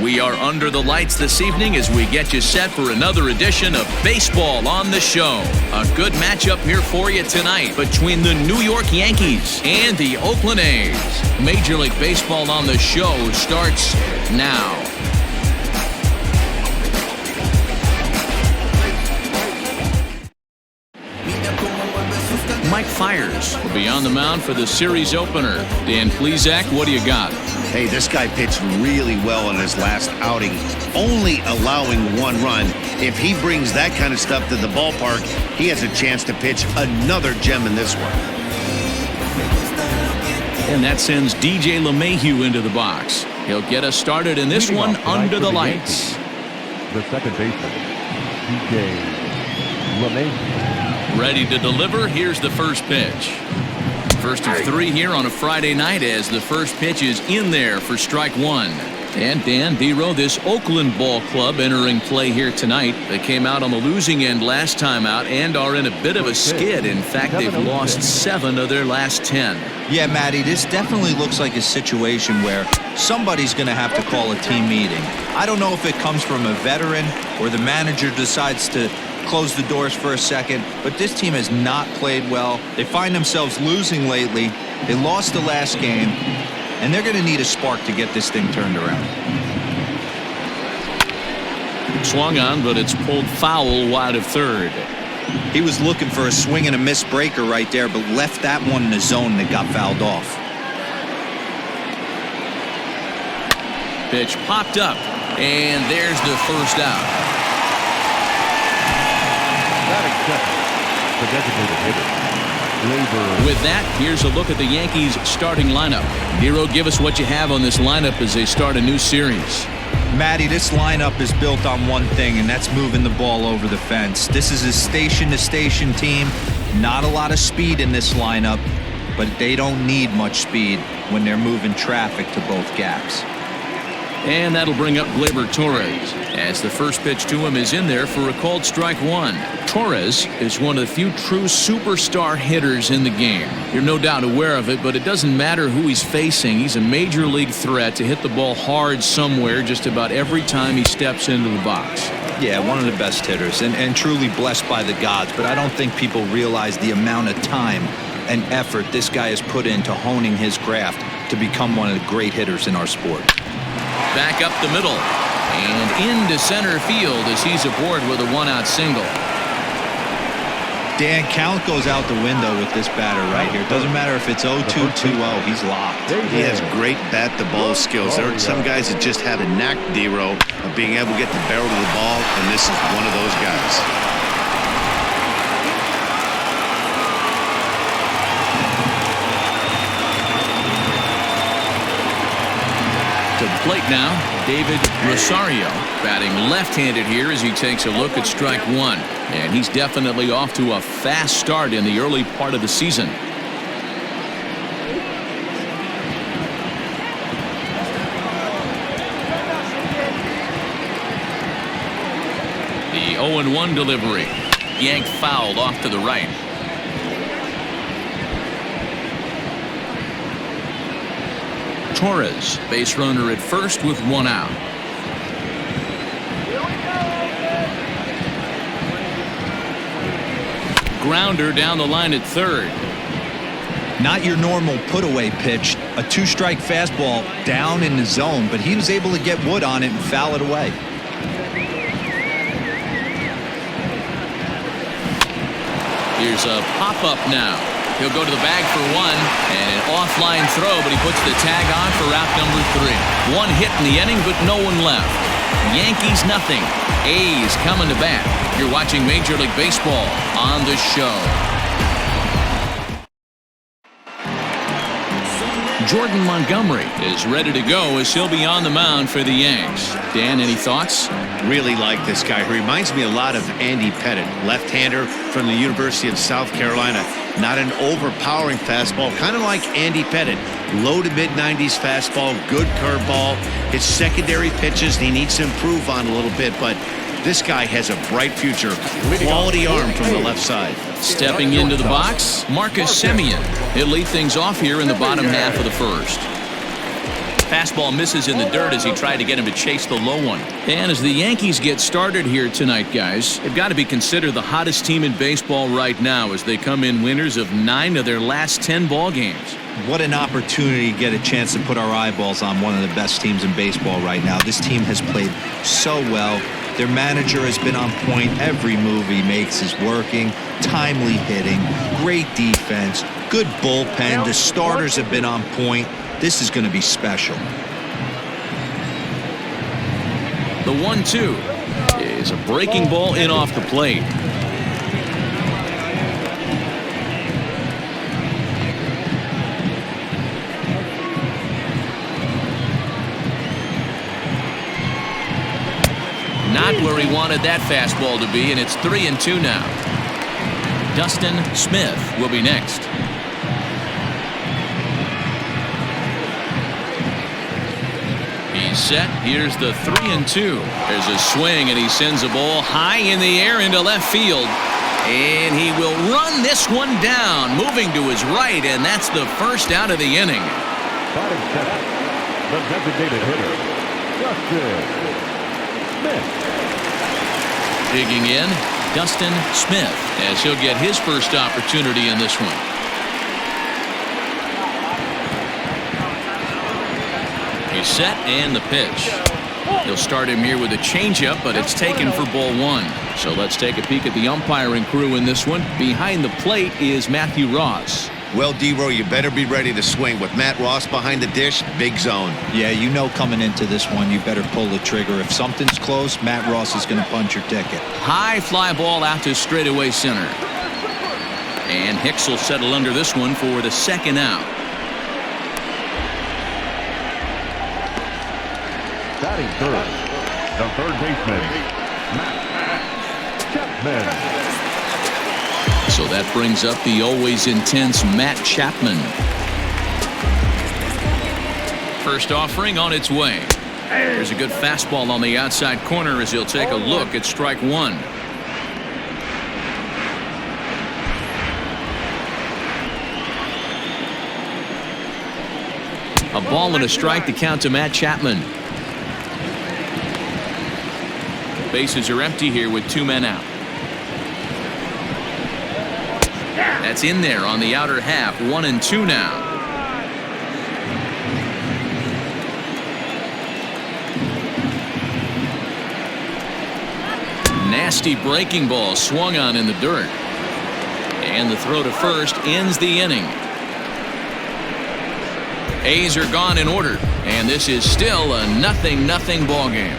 We are under the lights this evening as we get you set for another edition of Baseball on the Show. A good matchup here for you tonight between the New York Yankees and the Oakland A's. Major League Baseball on the Show starts now. Mike Fiers will be on the mound for the series opener. Dan Plesac, what do you got? Hey, this guy pitched really well in his last outing, only allowing 1 run. If he brings that kind of stuff to the ballpark, he has a chance to pitch another gem in this one. And that sends DJ LeMahieu into the box. He'll get us started in this one under the lights. The second baseman, DJ LeMahieu. Ready to deliver. Here's the first pitch. First of 3 here on a Friday night as the first pitch is in there for strike 1. And Dan Dero, this Oakland ball club entering play here tonight. They came out on the losing end last time out and are in a bit of a skid. In fact, they've lost 7 of their last 10. Yeah, Matty, this definitely looks like a situation where somebody's going to have to call a team meeting. I don't know if it comes from a veteran or the manager decides to close the doors for a second, but this team has not played well. They find themselves losing lately. They lost the last game, and they're going to need a spark to get this thing turned around. Swung on, but it's pulled foul wide of third. He was looking for a swing and a miss breaker right there, but left that one in the zone that got fouled off. Pitch popped up, and there's the first out. The designated hitter. With that, here's a look at the Yankees starting lineup. Dero, give us what you have on this lineup as they start a new series. Matty, this lineup is built on one thing, and that's moving the ball over the fence. This is a station-to-station team. Not a lot of speed in this lineup, but they don't need much speed when they're moving traffic to both gaps. And that'll bring up Gleyber Torres as the first pitch to him is in there for a called strike 1. Torres is one of the few true superstar hitters in the game. You're no doubt aware of it, but it doesn't matter who he's facing. He's a major league threat to hit the ball hard somewhere just about every time he steps into the box. Yeah, one of the best hitters and truly blessed by the gods, but I don't think people realize the amount of time and effort this guy has put into honing his craft to become one of the great hitters in our sport. Back up the middle and into center field as he's aboard with a 1-out single. Dan, count goes out the window with this batter right here. Doesn't matter if it's 0-2, 2-0, he's locked. He has great bat-to-ball skills. There are some guys that just have a knack, Dero, of being able to get the barrel of the ball, and this is one of those guys. To the plate now, David Rosario batting left-handed here as he takes a look at strike 1. And he's definitely off to a fast start in the early part of the season. The 0-1 delivery. Yanked fouled off to the right. Torres, base runner at first with 1 out. Grounder down the line at third. Not your normal put-away pitch. A 2-strike fastball down in the zone, but he was able to get wood on it and foul it away. Here's a pop-up now. He'll go to the bag for 1 and an offline throw, but he puts the tag on for out number 3. 1 hit in the inning, but no one left. Yankees nothing. A's coming to bat. You're watching Major League Baseball on the Show. Jordan Montgomery is ready to go as he'll be on the mound for the Yanks. Dan, any thoughts? Really like this guy. He reminds me a lot of Andy Pettitte, left-hander from the University of South Carolina. Not an overpowering fastball, kind of like Andy Pettitte. Low to mid-90s fastball, good curveball. His secondary pitches he needs to improve on a little bit, but this guy has a bright future. Quality arm from the left side. Stepping into the box, Marcus Semien. He'll lead things off here in the bottom half of the first. Fastball misses in the dirt as he tried to get him to chase the low one. And as the Yankees get started here tonight, guys, they've got to be considered the hottest team in baseball right now as they come in winners of 9 of their last 10 ball games. What an opportunity to get a chance to put our eyeballs on one of the best teams in baseball right now. This team has played so well. Their manager has been on point. Every move he makes is working. Timely hitting, great defense, good bullpen. The starters have been on point. This is going to be special. The 1-2 is a breaking ball in off the plate. Not where he wanted that fastball to be, and it's 3-2 now. Dustin Smith will be next. He's set. Here's the 3-2. There's a swing, and he sends a ball high in the air into left field. And he will run this one down, moving to his right, and that's the first out of the inning. Batting setup, the designated hitter, Dustin Smith. Digging in, Dustin Smith, as he'll get his first opportunity in this one. He's set, and the pitch. He'll start him here with a changeup, but it's taken for ball 1. So let's take a peek at the umpiring crew in this one. Behind the plate is Matthew Ross. Well, D-Row, you better be ready to swing. With Matt Ross behind the dish, big zone. Yeah, you know coming into this one, you better pull the trigger. If something's close, Matt Ross is going to punch your ticket. High fly ball out to straightaway center. And Hicks will settle under this one for the second out. Batting third, the third baseman, Matt Chapman. So that brings up the always intense Matt Chapman. First offering on its way. There's a good fastball on the outside corner as he'll take a look at strike 1. A ball and a strike to count to Matt Chapman. Bases are empty here with 2 men out. That's in there on the outer half. 1-2 now. Nasty breaking ball swung on in the dirt. And the throw to first ends the inning. A's are gone in order. And this is still a 0-0 ball game.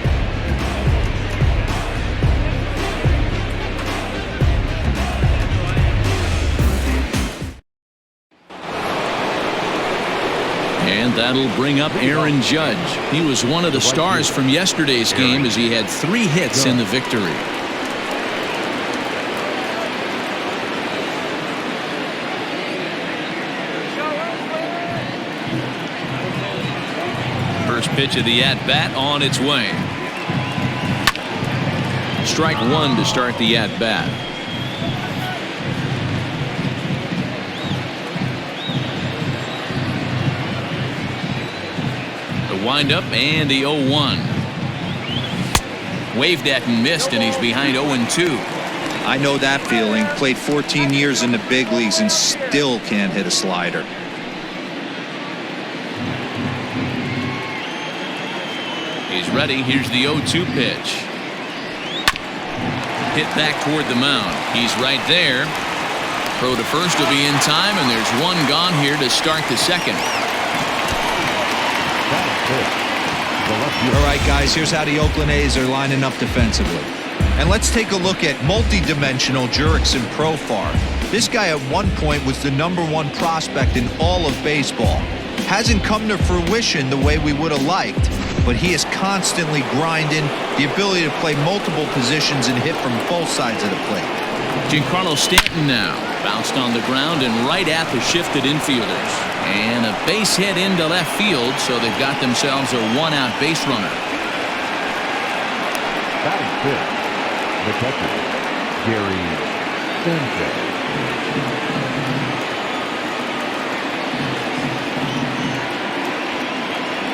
And that'll bring up Aaron Judge. He was one of the stars from yesterday's game as he had 3 hits in the victory. First pitch of the at-bat on its way. Strike 1 to start the at-bat. Wind up and the 0-1. Waved at and missed, and he's behind 0-2. I know that feeling. Played 14 years in the big leagues and still can't hit a slider. He's ready. Here's the 0-2 pitch. Hit back toward the mound. He's right there. Throw to first will be in time, and there's 1 gone here to start the second. All right, guys, here's how the Oakland A's are lining up defensively. And let's take a look at multi-dimensional Jurickson Profar. This guy at one point was the #1 prospect in all of baseball. Hasn't come to fruition the way we would have liked, but he is constantly grinding, the ability to play multiple positions and hit from both sides of the plate. Giancarlo Stanton now. Bounced on the ground and right at the shifted infielders. And a base hit into left field, so they've got themselves a 1-out base runner. Batting fifth, the catcher, Gary Sanchez.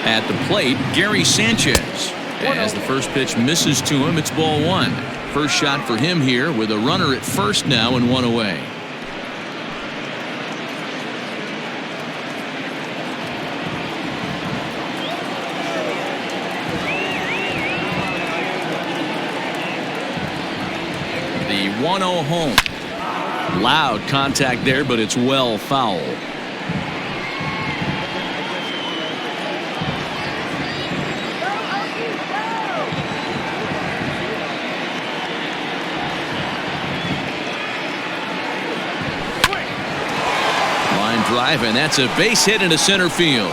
At the plate, Gary Sanchez. As the first pitch misses to him, it's ball one. First shot for him here with a runner at first now and one away. The 1-0 home. Loud contact there, but it's well foul. Line drive, and that's a base hit into center field.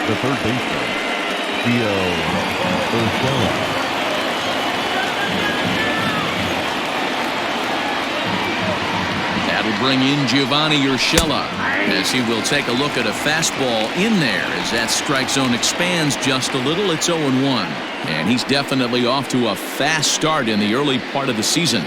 The third baseman, That'll bring in Giovanni Urshela as he will take a look at a fastball in there as that strike zone expands just a little. It's 0-1, and he's definitely off to a fast start in the early part of the season.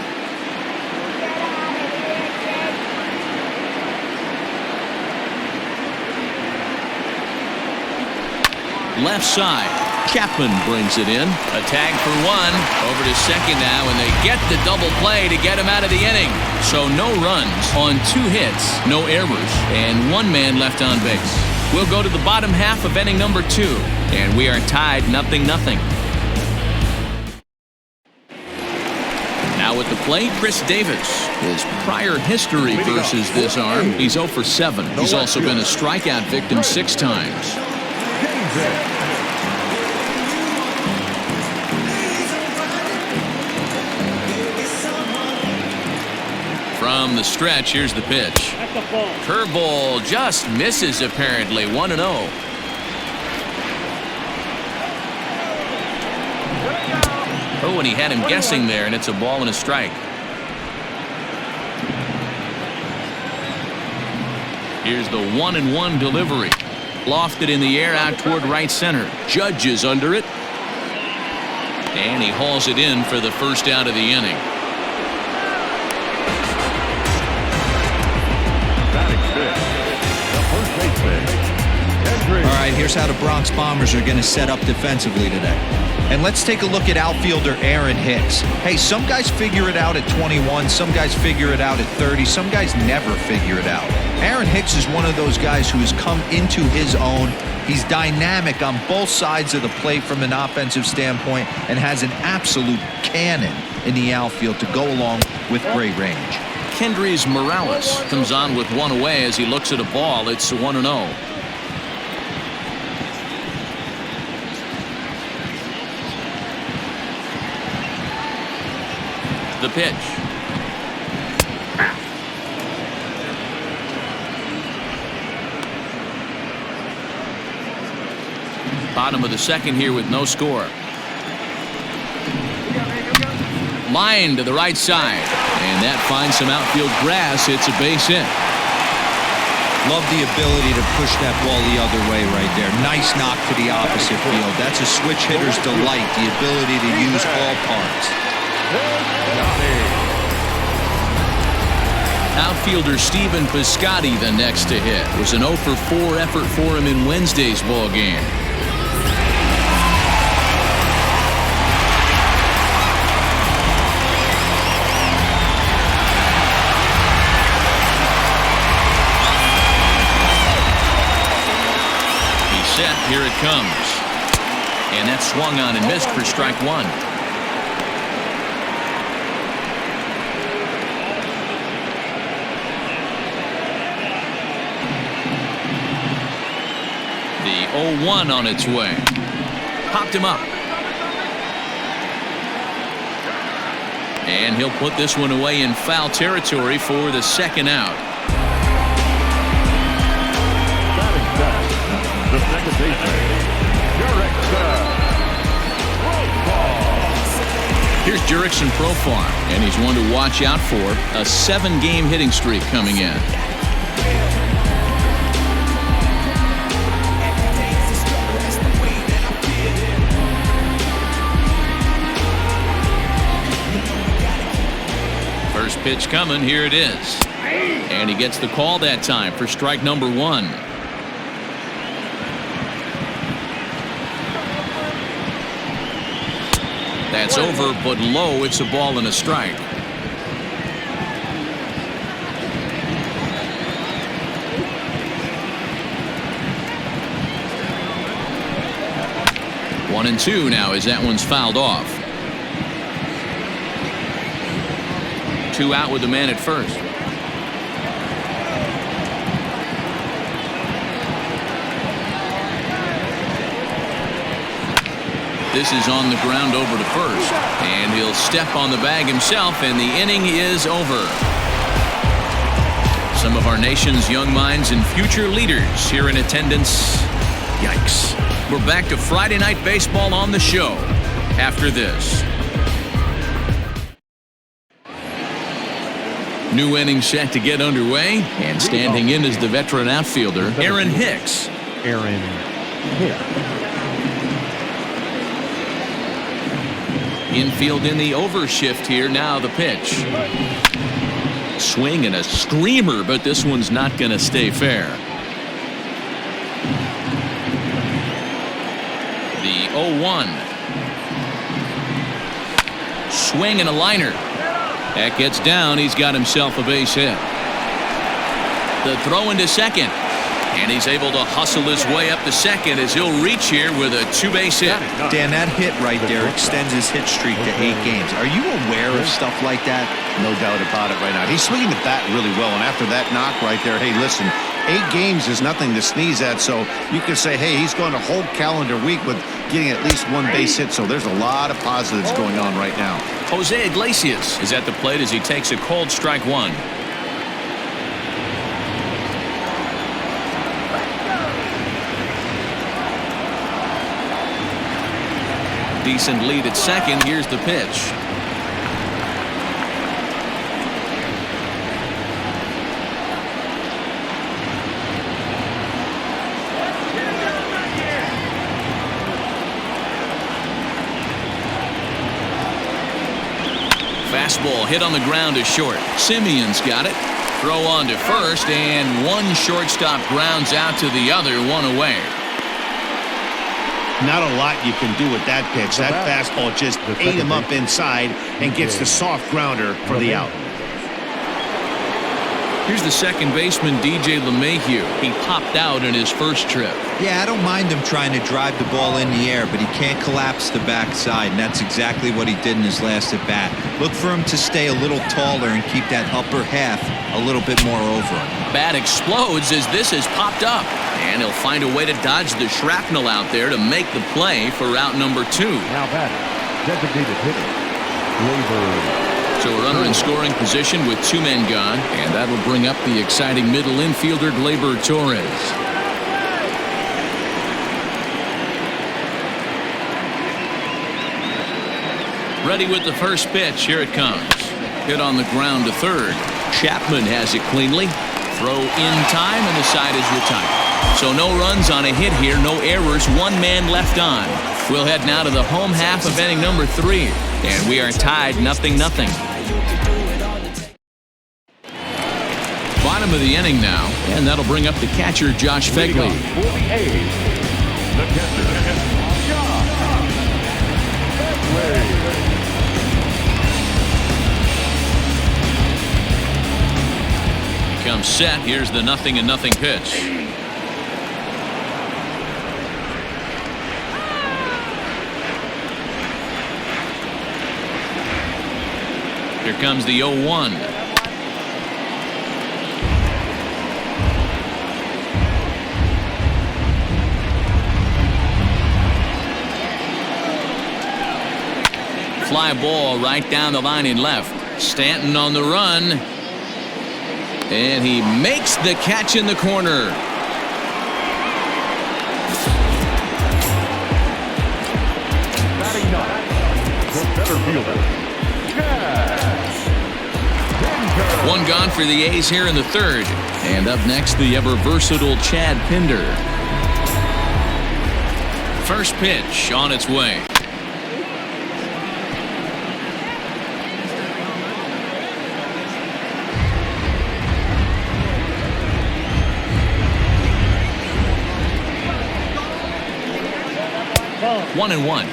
Left side, Chapman brings it in. A tag for one. Over to second now, and they get the double play to get him out of the inning. So no runs on 2 hits, no errors, and 1 man left on base. We'll go to the bottom half of inning number 2, and we are tied 0-0. Now at the plate, Chris Davis. His prior history versus this arm, he's 0 for 7. He's also been a strikeout victim 6 times. From the stretch, here's the pitch. Curveball just misses apparently. 1-0. Oh, and he had him guessing there, and it's a ball and a strike. Here's the 1-1 delivery. Lofted in the air out toward right center. Judge is under it. And he hauls it in for the first out of the inning. All right, here's how the Bronx Bombers are going to set up defensively today. And let's take a look at outfielder Aaron Hicks. Hey, some guys figure it out at 21. Some guys figure it out at 30. Some guys never figure it out. Aaron Hicks is one of those guys who has come into his own. He's dynamic on both sides of the plate from an offensive standpoint and has an absolute cannon in the outfield to go along with great range. Kendrys Morales comes on with 1 away as he looks at a ball. It's 1-0. The pitch. Bottom of the second here with no score. Line to the right side, and that finds some outfield grass. It's a base hit. Love the ability to push that ball the other way right there. Nice knock to the opposite field. That's a switch hitter's delight, the ability to use all parts. Outfielder Stephen Piscotty the next to hit. It was an 0 for 4 effort for him in Wednesday's ball game. He's set. Here it comes. And that swung on and missed for strike 1. The 0-1 on its way. Popped him up. And he'll put this one away in foul territory for the second out. The second baseman, Here's Jurickson Profar, and he's one to watch out for. A 7-game hitting streak coming in. First pitch coming. Here it is. And he gets the call that time for strike number 1. That's over, but low. It's a ball and a strike. One and two now as that one's fouled off. 2 out with the man at first. This is on the ground over to first, and he'll step on the bag himself, and the inning is over. Some of our nation's young minds and future leaders here in attendance. Yikes. We're back to Friday Night Baseball on the show after this. New inning set to get underway, and standing in is the veteran outfielder, Aaron Hicks. Aaron Hicks. Infield in the overshift here. Now the pitch. Swing and a screamer, but this one's not going to stay fair. The 0-1. Swing and a liner. That gets down. He's got himself a base hit. The throw into second. And he's able to hustle his way up to second as he'll reach here with a 2-base hit. Dan, that hit right there extends his hit streak to 8 games. Are you aware of stuff like that? No doubt about it right now. He's swinging the bat really well, and after that knock right there, hey, listen, 8 games is nothing to sneeze at, so you can say, hey, he's going a whole calendar week with getting at least 1 base hit, so there's a lot of positives going on right now. Jose Iglesias is at the plate as he takes a called strike 1. Decent lead at second. Here's the pitch. Fastball hit on the ground is short. Simeon's got it. Throw on to first, and one shortstop grounds out to the other, 1 away. Not a lot you can do with that pitch. That fastball just ate him up inside and gets the soft grounder for the out. Here's the second baseman, DJ LeMahieu. He popped out in his first trip. Yeah, I don't mind him trying to drive the ball in the air, but he can't collapse the backside, and that's exactly what he did in his last at bat. Look for him to stay a little taller and keep that upper half a little bit more over him. Bat explodes as this is popped up, and he'll find a way to dodge the shrapnel out there to make the play for out number 2. Now batting, designated hitter, Gleyber. So a runner in scoring position with 2 men gone, and that'll bring up the exciting middle infielder, Gleyber Torres. Ready with the first pitch. Here it comes. Hit on the ground to third. Chapman has it cleanly. Throw in time, and the side is retired. So no runs on a hit here, no errors, 1 man left on. We'll head now to the home half of inning number 3, and we are tied 0-0. Bottom of the inning now, and that'll bring up the catcher, Josh Fegley. For the A's, the catcher, Josh Fegley. Comes set. Here's the 0-0 pitch. Here comes the 0-1. Fly ball right down the line in left. Stanton on the run. And he makes the catch in the corner. Batting ninth, the center fielder, Chad. 1 gone for the A's here in the third. And up next, the ever-versatile Chad Pinder. First pitch on its way. 1-1.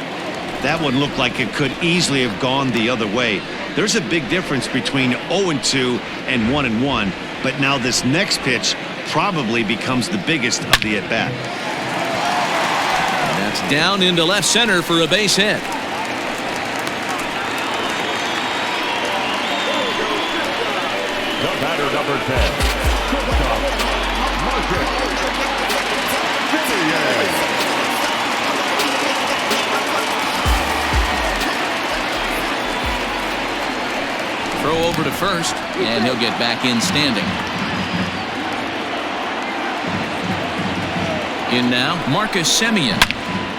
That one looked like it could easily have gone the other way. There's a big difference between 0-2 and 1-1, but now this next pitch probably becomes the biggest of the at-bat. That's down into left center for a base hit. The batter, number 10. Shortstop, Marcus Semien. Throw over to first, and he'll get back in standing. In now, Marcus Semien.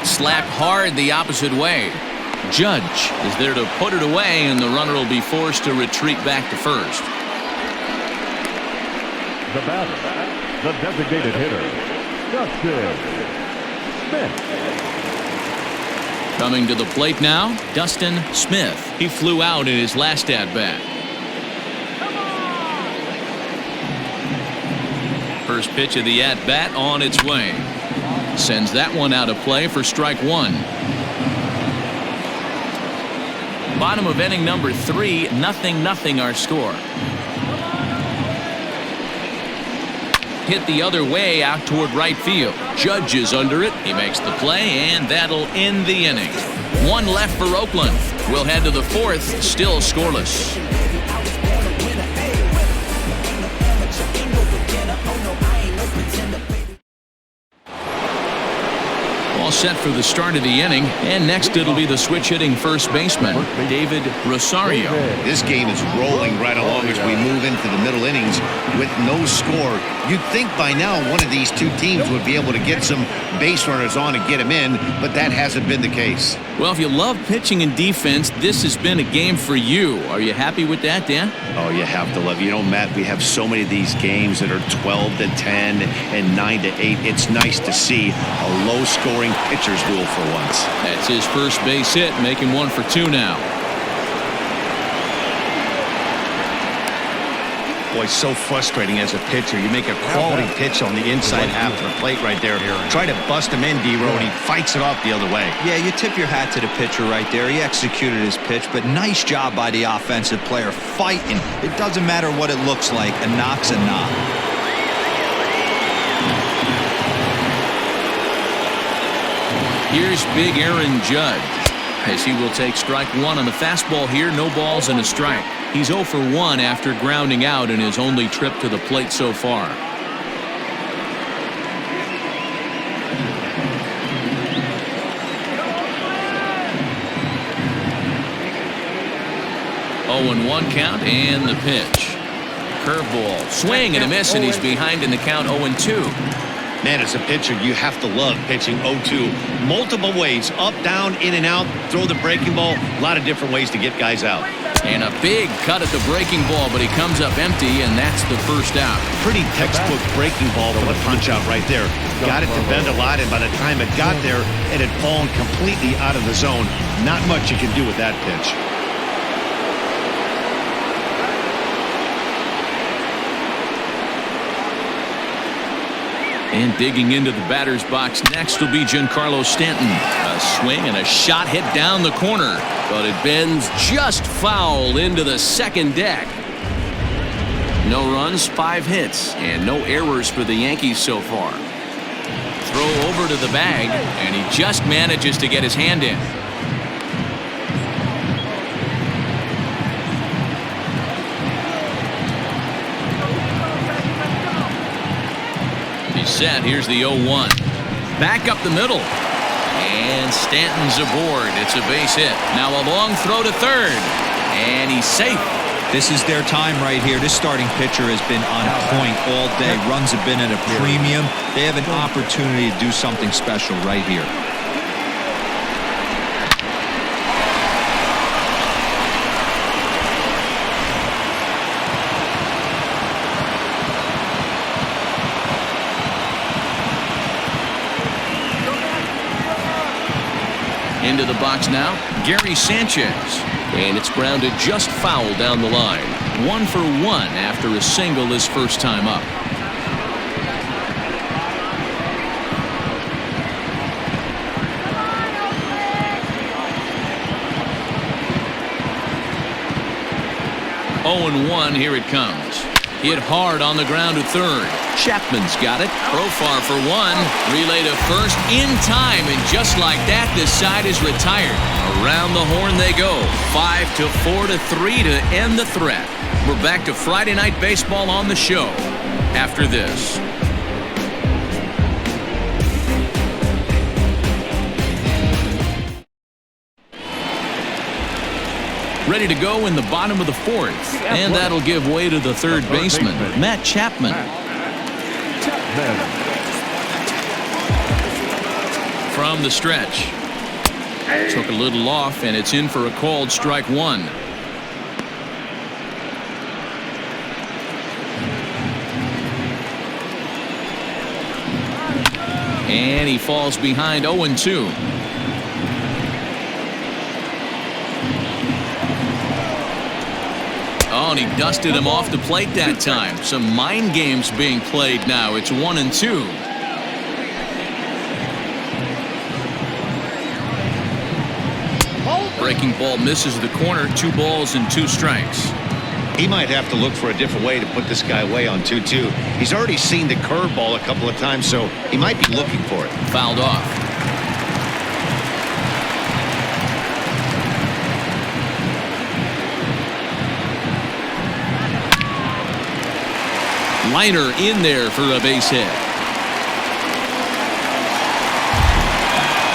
Slapped hard the opposite way. Judge is there to put it away, and the runner will be forced to retreat back to first. The batter, the designated hitter, Dustin Smith. Coming to the plate now, Dustin Smith. He flew out in his last at-bat. First pitch of the at-bat on its way. Sends that one out of play for strike one. Bottom of inning number 3, 0-0 our score. Hit the other way out toward right field. Judge is under it. He makes the play, and that'll end the inning. One left for Oakland. We'll head to the 4th, still scoreless. All set for the start of the inning, and next it'll be the switch-hitting first baseman, David Rosario. This game is rolling right along as we move into the middle innings with no score. You'd think by now one of these two teams would be able to get some base runners on and get them in, but that hasn't been the case. Well, if you love pitching and defense, this has been a game for you. Are you happy with that, Dan? Oh, you have to love it. You know, Matt, we have so many of these games that are 12-10 and 9-8. It's nice to see a low-scoring pitcher's duel for once. That's his first base hit, making 1 for 2 now. Boy, so frustrating as a pitcher. You make a quality pitch on the inside half of the plate right there. Try to bust him in, D-Row, and he fights it off the other way. Yeah, you tip your hat to the pitcher right there. He executed his pitch, but nice job by the offensive player fighting. It doesn't matter what it looks like. A knock's a knock. Here's big Aaron Judge, as he will take strike one on the fastball here. No balls and a strike. He's 0 for 1 after grounding out in his only trip to the plate so far. Oh, and 1 count, and the pitch. Curveball, swing and a miss, and he's behind in the count. 0-2. Man, as a pitcher, you have to love pitching 0-2. Multiple ways, up, down, in and out, throw the breaking ball. A lot of different ways to get guys out. And a big cut at the breaking ball, but he comes up empty, and that's the first out. Pretty textbook breaking ball for the punch out right there. Got it to bend a lot, and by the time it got there, it had fallen completely out of the zone. Not much you can do with that pitch. And digging into the batter's box next will be Giancarlo Stanton. A swing and a shot hit down the corner, but it bends just foul into the second deck. No runs, 5 hits, and no errors for the Yankees so far. Throw over to the bag, and he just manages to get his hand in. Set. Here's the 0-1. Back up the middle. And Stanton's aboard. It's a base hit. Now a long throw to third. And he's safe. This is their time right here. This starting pitcher has been on point all day. Runs have been at a premium. They have an opportunity to do something special right here. Into the box now, Gary Sanchez. And it's grounded just foul down the line. 1 for 1 after a single his first time up. 0-1. Here it comes. Hit hard on the ground to third. Chapman's got it. Profar for one. Relay to first in time, and just like that, this side is retired. Around the horn they go. 5-4 to 3 to end the threat. We're back to Friday Night Baseball on the show after this. Ready to go in the bottom of the fourth, and that'll give way to the third baseman, Matt Chapman. From the stretch. Took a little off, and it's in for a called strike one. And he falls behind 0-2. Oh, and he dusted him off the plate that time. Some mind games being played now. It's 1-2. Breaking ball misses the corner. 2 balls and 2 strikes. He might have to look for a different way to put this guy away on 2-2. He's already seen the curveball a couple of times, so he might be looking for it. Fouled off. Liner in there for a base hit.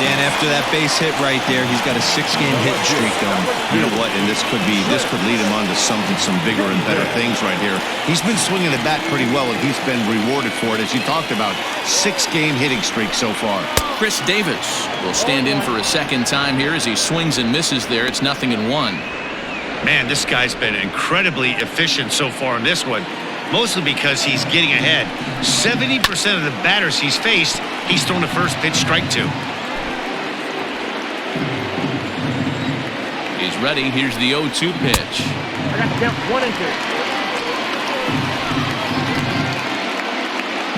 Dan, after that base hit right there, he's got a 6-game hit streak going. You know what? And this could lead him on to some bigger and better things right here. He's been swinging the bat pretty well, and he's been rewarded for it, as you talked about. 6-game hitting streak so far. Chris Davis will stand in for a second time here as he swings and misses there. It's 0-1. Man, this guy's been incredibly efficient so far in this one. Mostly because he's getting ahead. 70% of the batters he's faced, he's thrown a first pitch strike to. He's ready. Here's the 0-2 pitch. I got the count 1-2.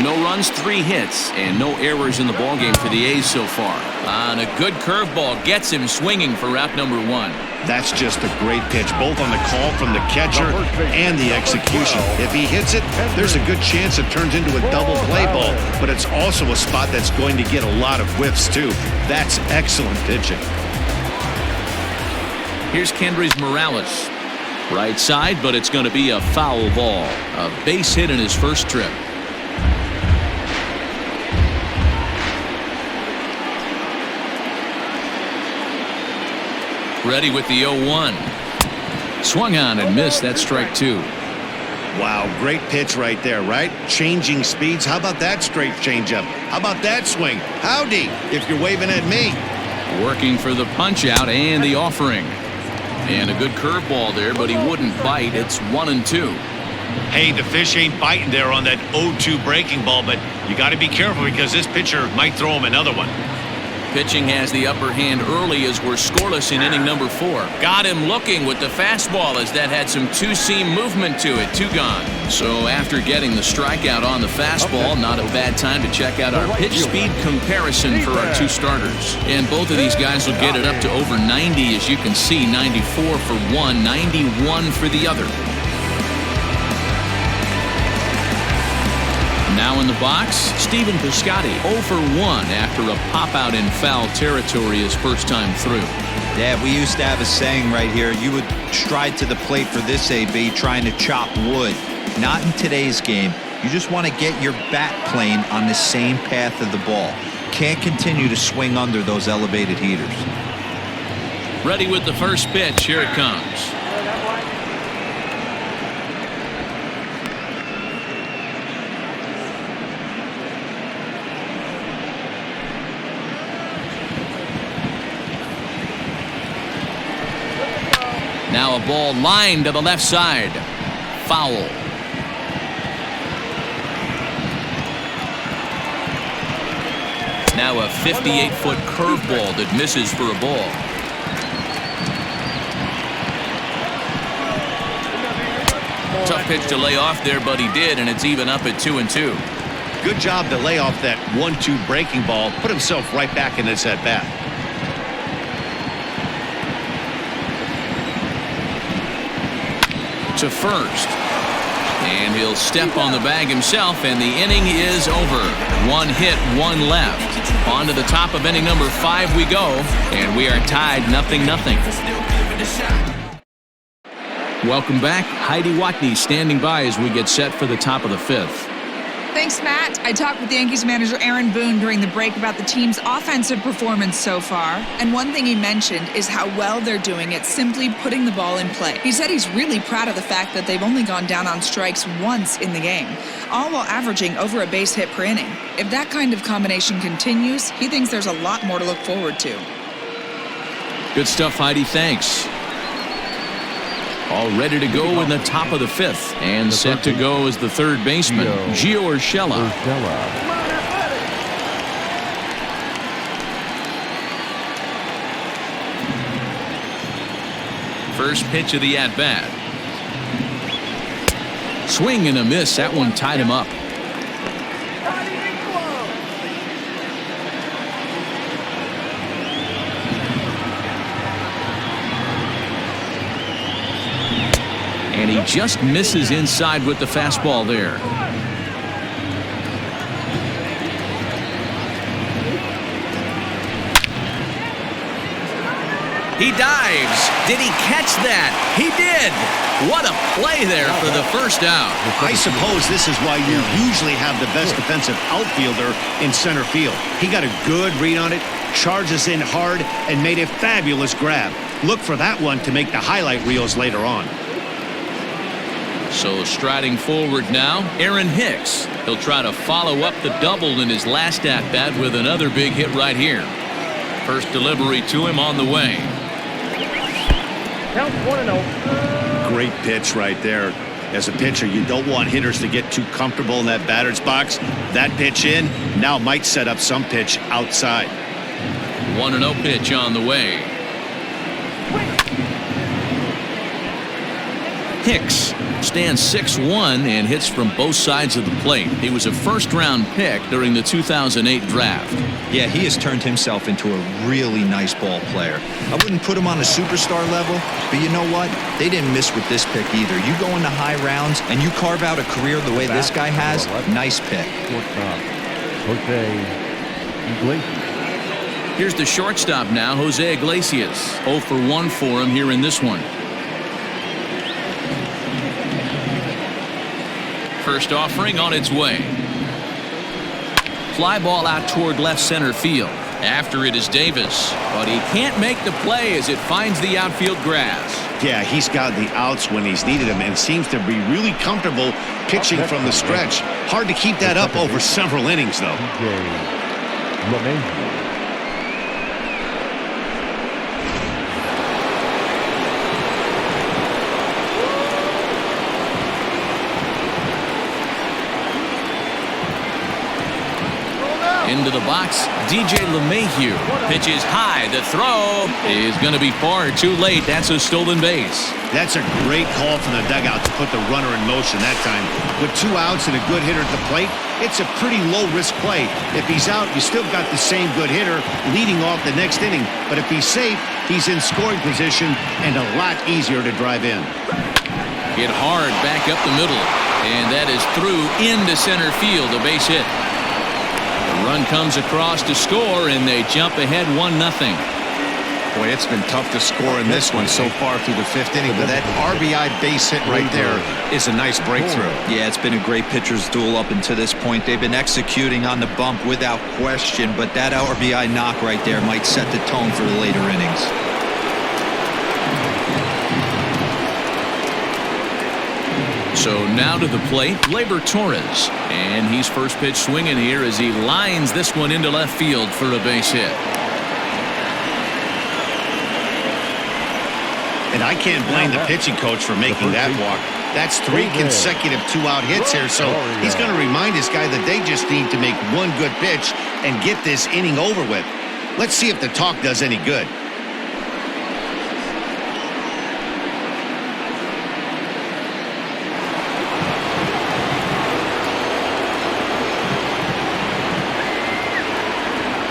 No runs, 3 hits, and no errors in the ballgame for the A's so far. And a good curveball gets him swinging for route number 1. That's just a great pitch, both on the call from the catcher and the execution. If he hits it, there's a good chance it turns into a double play ball, but it's also a spot that's going to get a lot of whiffs too. That's excellent pitching. Here's Kendrys Morales. Right side, but it's going to be a foul ball. A base hit in his first trip. Ready with the 0-1. Swung on and missed. That's strike 2. Wow, great pitch right there, right? Changing speeds. How about that straight changeup? How about that swing? Howdy, if you're waving at me. Working for the punch out and the offering. And a good curveball there, but he wouldn't bite. It's 1-2. Hey, the fish ain't biting there on that 0-2 breaking ball, but you got to be careful because this pitcher might throw him another one. Pitching has the upper hand early as we're scoreless in inning number 4. Got him looking with the fastball as that had some two-seam movement to it. 2 gone. So after getting the strikeout on the fastball, not a bad time to check out our pitch speed comparison for our 2 starters. And both of these guys will get it up to over 90, as you can see. 94 for one, 91 for the other. Now in the box, Stephen Piscotty 0 for 1 after a pop-out in foul territory his first time through. Yeah, we used to have a saying right here. You would stride to the plate for this AB trying to chop wood. Not in today's game. You just want to get your bat plane on the same path of the ball. Can't continue to swing under those elevated heaters. Ready with the first pitch. Here it comes. Now a ball lined to the left side. Foul. Now a 58-foot curveball that misses for a ball. Tough pitch to lay off there, but he did, and it's even up at 2-2. Good job to lay off that 1-2 breaking ball. Put himself right back in this at-bat. to first. And he'll step on the bag himself, and the inning is over. 1 hit, 1 left. On to the top of inning number 5 we go, and we are tied 0-0. Welcome back. Heidi Watney standing by as we get set for the top of the 5th. Thanks, Matt. I talked with Yankees manager Aaron Boone during the break about the team's offensive performance so far. And one thing he mentioned is how well they're doing at simply putting the ball in play. He said he's really proud of the fact that they've only gone down on strikes once in the game, all while averaging over a base hit per inning. If that kind of combination continues, he thinks there's a lot more to look forward to. Good stuff, Heidi. Thanks. All ready to go in the top of the 5th. And set to go is the third baseman, Gio Urshela. First pitch of the at-bat. Swing and a miss. That one tied him up. And he just misses inside with the fastball there. He dives. Did he catch that? He did. What a play there for the first out. I suppose this is why you usually have the best defensive outfielder in center field. He got a good read on it, charges in hard, and made a fabulous grab. Look for that one to make the highlight reels later on. So striding forward now, Aaron Hicks. He'll try to follow up the double in his last at-bat with another big hit right here. First delivery to him on the way. Count 1-0. Great pitch right there. As a pitcher, you don't want hitters to get too comfortable in that batter's box. That pitch in now might set up some pitch outside. 1-0 pitch on the way. Hicks stands 6'1" and hits from both sides of the plate. He was a first-round pick during the 2008 draft. Yeah, he has turned himself into a really nice ball player. I wouldn't put him on a superstar level, but you know what? They didn't miss with this pick either. You go into high rounds and you carve out a career the way this guy has, nice pick. Here's the shortstop now, Jose Iglesias. 0 for 1 for him here in this one. First offering on its way. Fly ball out toward left center field. After it is Davis, but he can't make the play as it finds the outfield grass. Yeah, he's got the outs when he's needed them and seems to be really comfortable pitching from the stretch. Hard to keep that up over several innings, though. Into the box, DJ LeMahieu pitches high. The throw is going to be far too late. That's a stolen base. That's a great call from the dugout to put the runner in motion that time. With 2 outs and a good hitter at the plate, it's a pretty low-risk play. If he's out, you still got the same good hitter leading off the next inning. But if he's safe, he's in scoring position and a lot easier to drive in. Hit hard back up the middle, and that is through into center field, a base hit. The run comes across to score, and they jump ahead 1-0. Boy, it's been tough to score in this one so far through the 5th inning, but that RBI base hit right there is a nice breakthrough. Yeah, it's been a great pitcher's duel up until this point. They've been executing on the bump without question, but that RBI knock right there might set the tone for the later innings. So now to the plate, Gleyber Torres. And he's first pitch swinging here as he lines this one into left field for a base hit. And I can't blame the pitching coach for making that walk. That's 3 consecutive 2-out hits here, so he's going to remind his guy that they just need to make one good pitch and get this inning over with. Let's see if the talk does any good.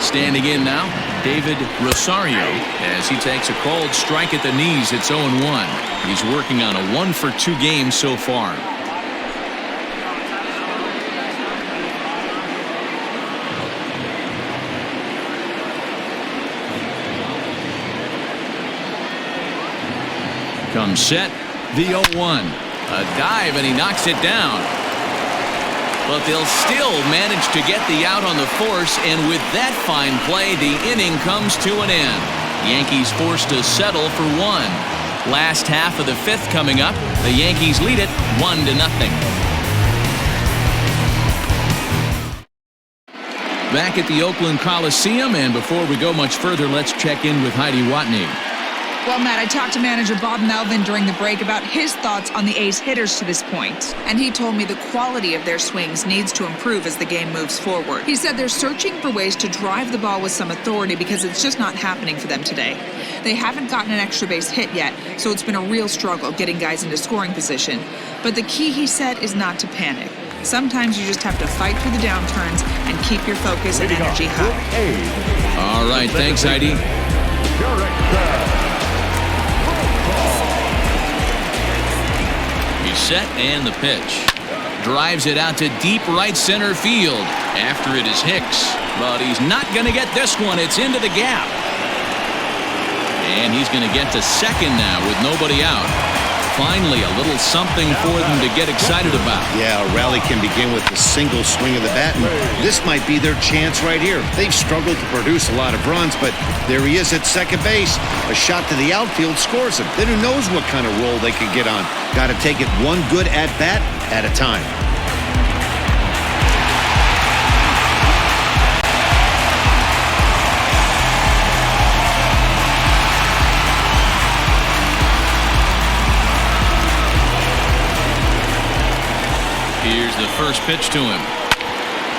Standing in now, David Rosario, as he takes a called strike at the knees. It's 0-1. He's working on a 1-for-2 game so far. Comes set, the 0-1. A dive, and he knocks it down. But they'll still manage to get the out on the force, and with that fine play, the inning comes to an end. Yankees forced to settle for 1. Last half of the 5th coming up. The Yankees lead it 1-0. Back at the Oakland Coliseum, and before we go much further, let's check in with Heidi Watney. Well, Matt, I talked to manager Bob Melvin during the break about his thoughts on the A's hitters to this point, and he told me the quality of their swings needs to improve as the game moves forward. He said they're searching for ways to drive the ball with some authority because it's just not happening for them today. They haven't gotten an extra base hit yet, so it's been a real struggle getting guys into scoring position. But the key, he said, is not to panic. Sometimes you just have to fight through the downturns and keep your focus and energy high. All right, thanks, Heidi. He's set, and the pitch. Drives it out to deep right center field. After it is Hicks, but he's not going to get this one. It's into the gap. And he's going to get to second now with nobody out. Finally, a little something for them to get excited about. Yeah, a rally can begin with a single swing of the bat, and this might be their chance right here. They've struggled to produce a lot of runs, but there he is at second base. A shot to the outfield scores him. Then who knows what kind of roll they could get on. Got to take it one good at-bat at a time. Here's the first pitch to him.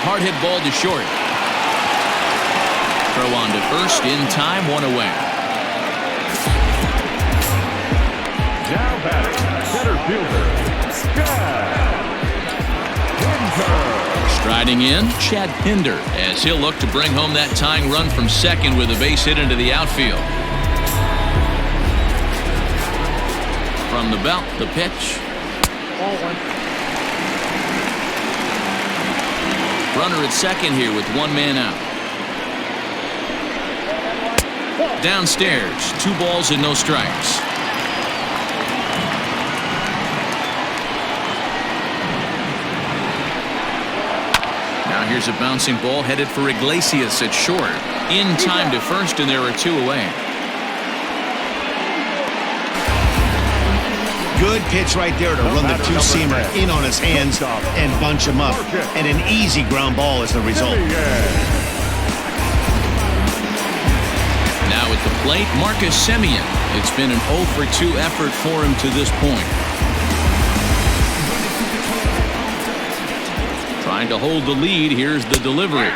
Hard hit ball to short. Throw on to first in time, 1 away. Now batting, center fielder, Pinder. Striding in, Chad Pinder, as he'll look to bring home that tying run from second with a base hit into the outfield. From the belt, the pitch. Runner at second here with 1 man out. Downstairs, 2 balls and no strikes. Now here's a bouncing ball headed for Iglesias at short. In time to first, and there are 2 away. Good pitch right there to run the two-seamer in on his hands and bunch him up. And an easy ground ball is the result. Now at the plate, Marcus Semien. It's been an 0-for-2 effort for him to this point. Trying to hold the lead. Here's the delivery.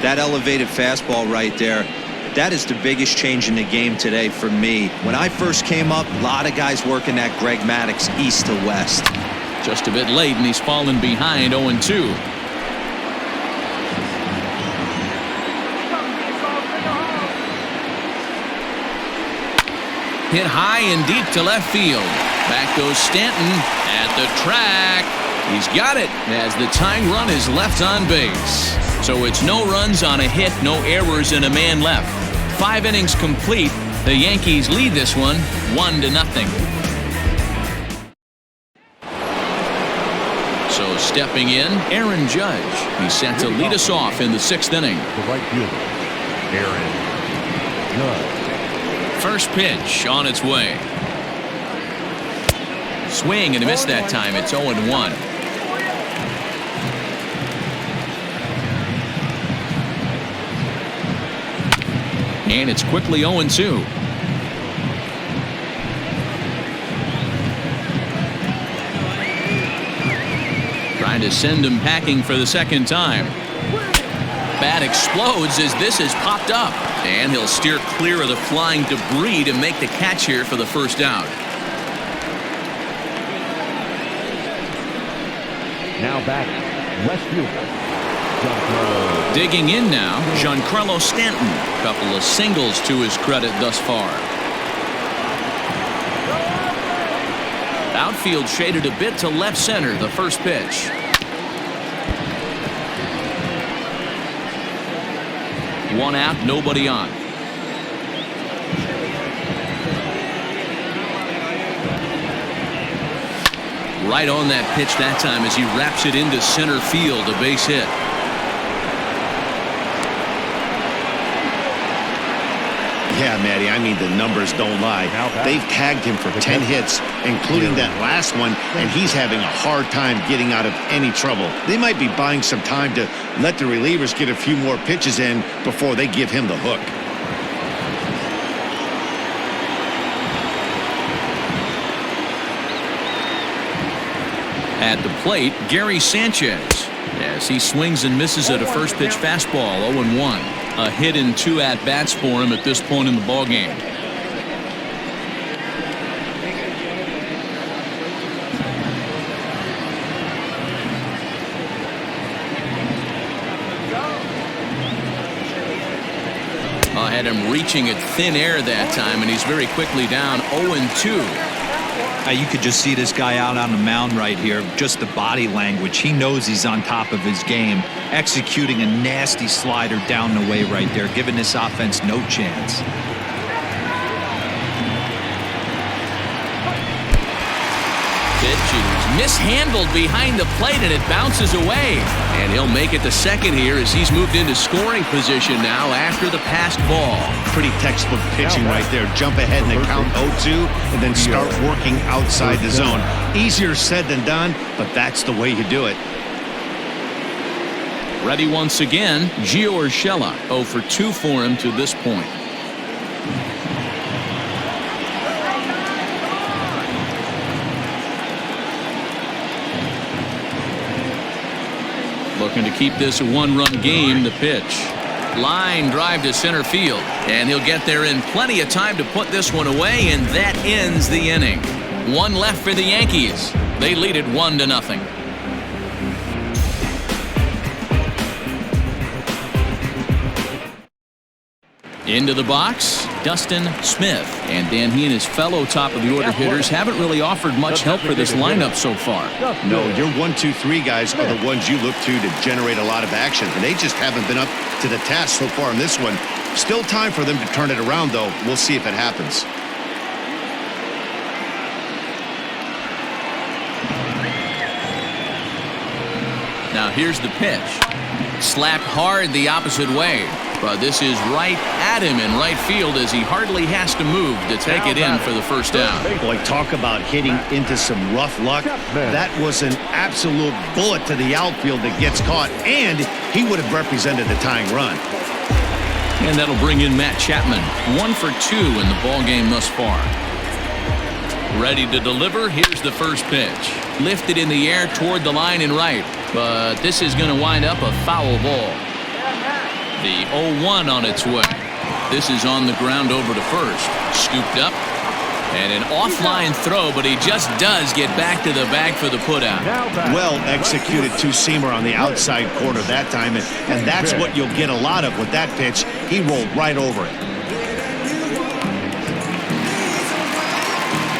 That elevated fastball right there, that is the biggest change in the game today for me. When I first came up, a lot of guys working that Greg Maddux east to west. Just a bit late, and he's fallen behind 0-2. Hit high and deep to left field. Back goes Stanton at the track. He's got it as the tying run is left on base. So it's no runs on a hit, no errors, and a man left. 5 innings complete. The Yankees lead this one 1-0. So stepping in, Aaron Judge. He's set to lead us off in the 6th inning. The right fielder, Aaron Judge. First pitch on its way. Swing and a miss that time. It's 0-1. And it's quickly 0-2. Trying to send him packing for the second time. Bat explodes as this has popped up. And he'll steer clear of the flying debris to make the catch here for the first out. Now back, left fielder, Digging in now, Giancarlo Stanton. Couple of singles to his credit thus far. Outfield shaded a bit to left center, the first pitch. One out, nobody on. Right on that pitch that time as he wraps it into center field, a base hit. Yeah, Matty, I mean, the numbers don't lie. They've tagged him for 10 hits, including that last one, and he's having a hard time getting out of any trouble. They might be buying some time to let the relievers get a few more pitches in before they give him the hook. At the plate, Gary Sanchez, as he swings and misses at a first pitch fastball, 0-1. A hit in 2 at-bats for him at this point in the ballgame. Had him reaching at thin air that time, and he's very quickly down 0-2. You could just see this guy out on the mound right here. Just the body language. He knows he's on top of his game. Executing a nasty slider down the way right there, giving this offense no chance. Pitch is mishandled behind the plate, and it bounces away. And he'll make it to second here as he's moved into scoring position now after the passed ball. Pretty textbook pitching right there. Jump ahead in the count 0-2 and then start working outside the zone. Easier said than done, but that's the way you do it. Ready once again, Gio Urshela, 0 for 2 for him to this point. Looking to keep this a one-run game. The pitch. Line drive to center field, and he'll get there in plenty of time to put this one away, and that ends the inning. One left for the Yankees. They lead it 1-0. Into the box, Dustin Smith. And Dan, he and his fellow top-of-the-order hitters haven't really offered much help for this lineup so far. No, your 1, 2, 3 guys are the ones you look to generate a lot of action, and they just haven't been up to the task so far in this one. Still time for them to turn it around, though. We'll see if it happens. Now here's the pitch. Slapped hard the opposite way. But this is right at him in right field as he hardly has to move to take it in for the first down. Boy, talk about hitting into some rough luck. That was an absolute bullet to the outfield that gets caught, and he would have represented the tying run. And that'll bring in Matt Chapman. 1 for 2 in the ballgame thus far. Ready to deliver. Here's the first pitch. Lifted in the air toward the line and right. But this is going to wind up a foul ball. The 0-1 on its way. This is on the ground over to first. Scooped up. And an offline throw, but he just does get back to the bag for the putout. Well executed two-seamer on the outside corner that time, and that's what you'll get a lot of with that pitch. He rolled right over it.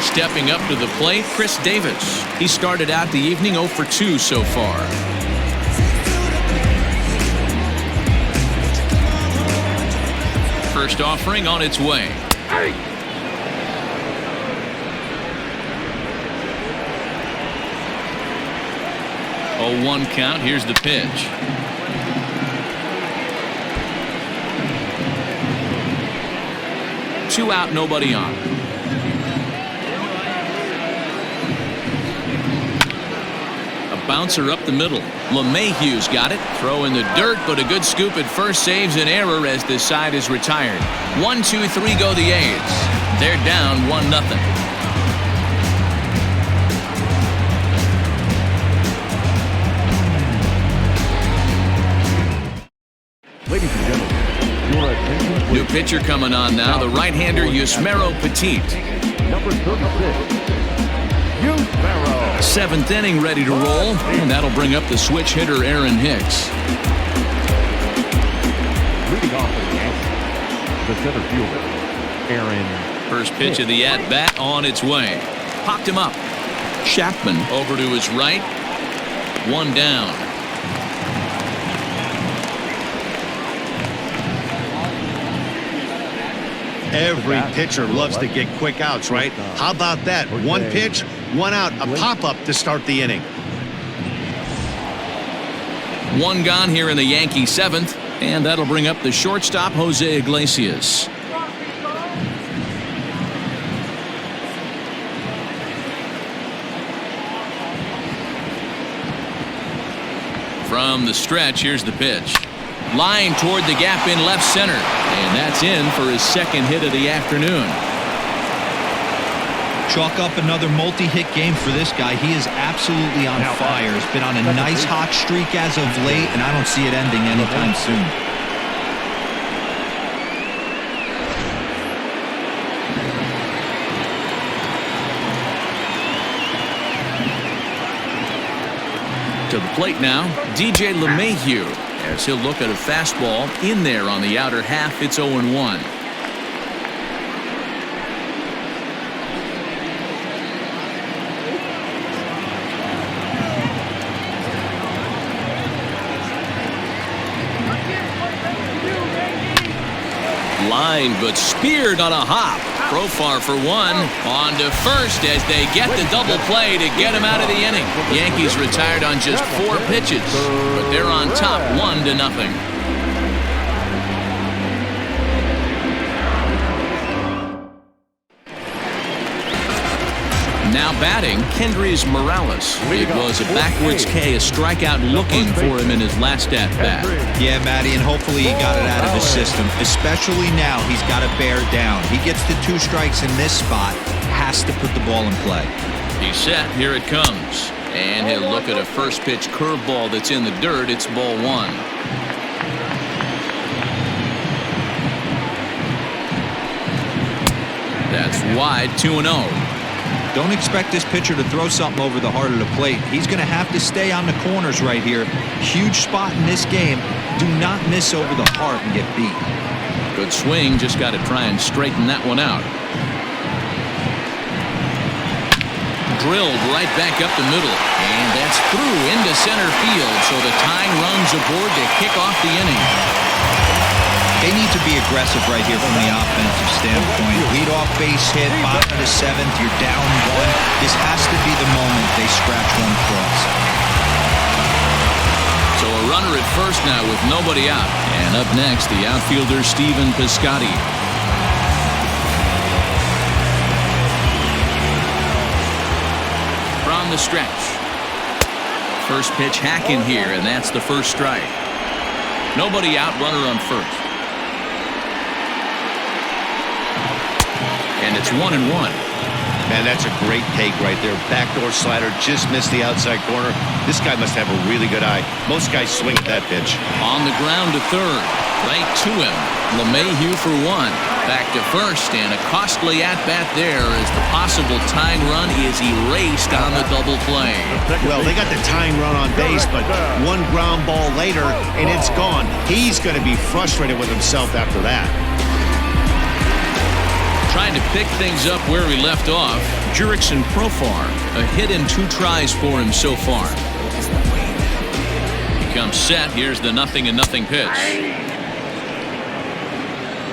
Stepping up to the plate, Chris Davis. He started out the evening 0 for 2 so far. First offering on its way. 0-1 count. Here's the pitch. Two out, nobody on. A bouncer up the middle. LeMahieu's got it. Throw in the dirt, but a good scoop at first saves an error as this side is retired. 1-2-3 go the A's. They're down 1-0. Ladies and gentlemen, your attention please. New pitcher coming on now, the right-hander Yusmeiro Petit. Number 36, Seventh inning ready to roll, and that'll bring up the switch hitter Aaron Hicks. Leading off for the Yankees, the center fielder, Aaron. First pitch of the at-bat on its way. Popped him up. Chapman over to his right. One down. Every pitcher loves to get quick outs, right? How about that? One pitch, one out, a pop-up to start the inning. One gone here in the Yankee seventh, and that'll bring up the shortstop Jose Iglesias. From the stretch, here's the pitch. Line toward the gap in left center, and that's in for his second hit of the afternoon. Chalk up another multi-hit game for this guy. He is absolutely on fire. He's been on a nice hot streak as of late, and I don't see it ending anytime soon. To the plate now, DJ LeMahieu, as he'll look at a fastball in there on the outer half. It's 0-1. Line, but speared on a hop. Profar for one. On to first as they get the double play to get him out of the inning. Yankees retired on just 4 pitches, but they're on top 1-0. Now batting, Kendrys Morales. It was a backwards K, a strikeout looking for him in his last at-bat. Yeah, Matty, and hopefully he got it out of his system. Especially now, he's got to bear down. He gets the 2 strikes in this spot, has to put the ball in play. He's set, here it comes. And he'll look at a first pitch curveball that's in the dirt. It's ball 1. That's wide, 2-0. Don't expect this pitcher to throw something over the heart of the plate. He's going to have to stay on the corners right here. Huge spot in this game. Do not miss over the heart and get beat. Good swing. Just got to try and straighten that one out. Drilled right back up the middle. And that's through into center field. So the tying runs aboard to kick off the inning. They need to be aggressive right here from the offensive standpoint. Lead-off base hit, bottom of the 7th, you're down 1. This has to be the moment they scratch one cross. So a runner at first now with nobody out. And up next, the outfielder Stephen Piscotty. From the stretch. First pitch hacking here, and that's the first strike. Nobody out, runner on first. And it's 1-1. Man, that's a great take right there. Backdoor slider, just missed the outside corner. This guy must have a really good eye. Most guys swing at that pitch. On the ground to third. Right to him. LeMahieu for 1. Back to first, and a costly at-bat there as the possible tying run is erased on the double play. Well, they got the tying run on base, but one ground ball later, and it's gone. He's going to be frustrated with himself after that. Trying to pick things up where we left off, Jurickson Profar. A hit in 2 tries for him so far. He comes set. Here's the 0-0 pitch.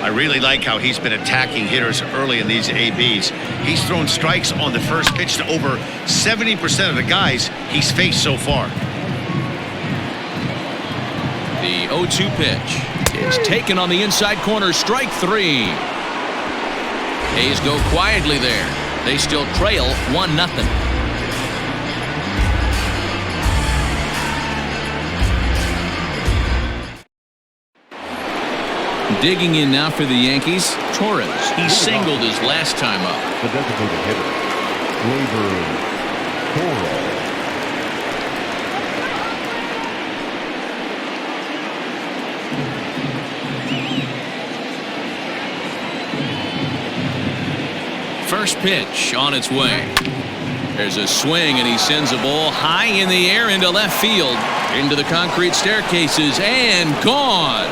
I really like how he's been attacking hitters early in these ABs. He's thrown strikes on the first pitch to over 70% of the guys he's faced so far. The 0-2 pitch is taken on the inside corner. Strike 3. A's go quietly there. They still trail 1-0. Digging in now for the Yankees, Torres. He singled his last time up. The designated hitter, Gleyber Torres. First pitch on its way. There's a swing, and he sends a ball high in the air into left field, into the concrete staircases, and gone.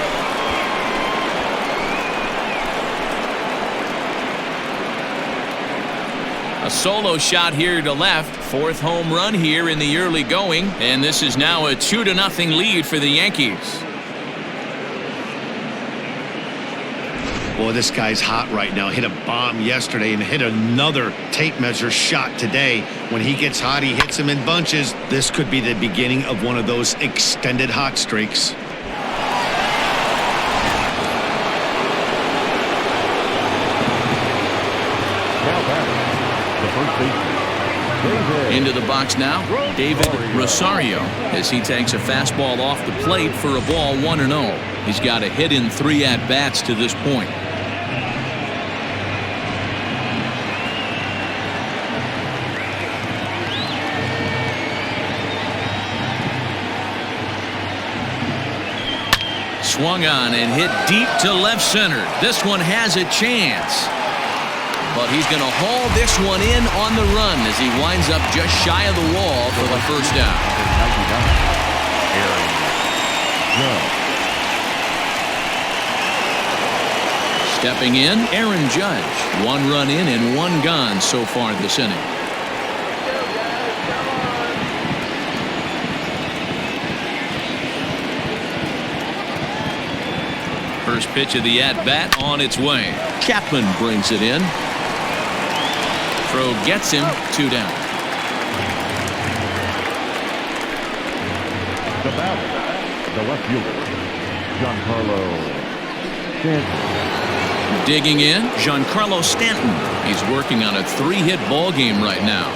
A solo shot here to left. Fourth home run here in the early going, and this is now a 2-0 lead for the Yankees. Boy, this guy's hot right now. Hit a bomb yesterday and hit another tape measure shot today. When he gets hot, he hits them in bunches. This could be the beginning of one of those extended hot streaks. Now batting, the first baseman, David. Into the box now, David Rosario, as he takes a fastball off the plate for a ball 1-0. He's got a hit in 3 at-bats to this point. Swung on and hit deep to left center. This one has a chance. But he's going to haul this one in on the run as he winds up just shy of the wall for the first out. Stepping in, Aaron Judge. 1 run in and 1 gone so far this inning. First pitch of the at-bat on its way. Chapman brings it in. Throw gets him, 2 down. The batter, the left fielder, Giancarlo Stanton. Digging in, Giancarlo Stanton. He's working on a 3-hit ball game right now.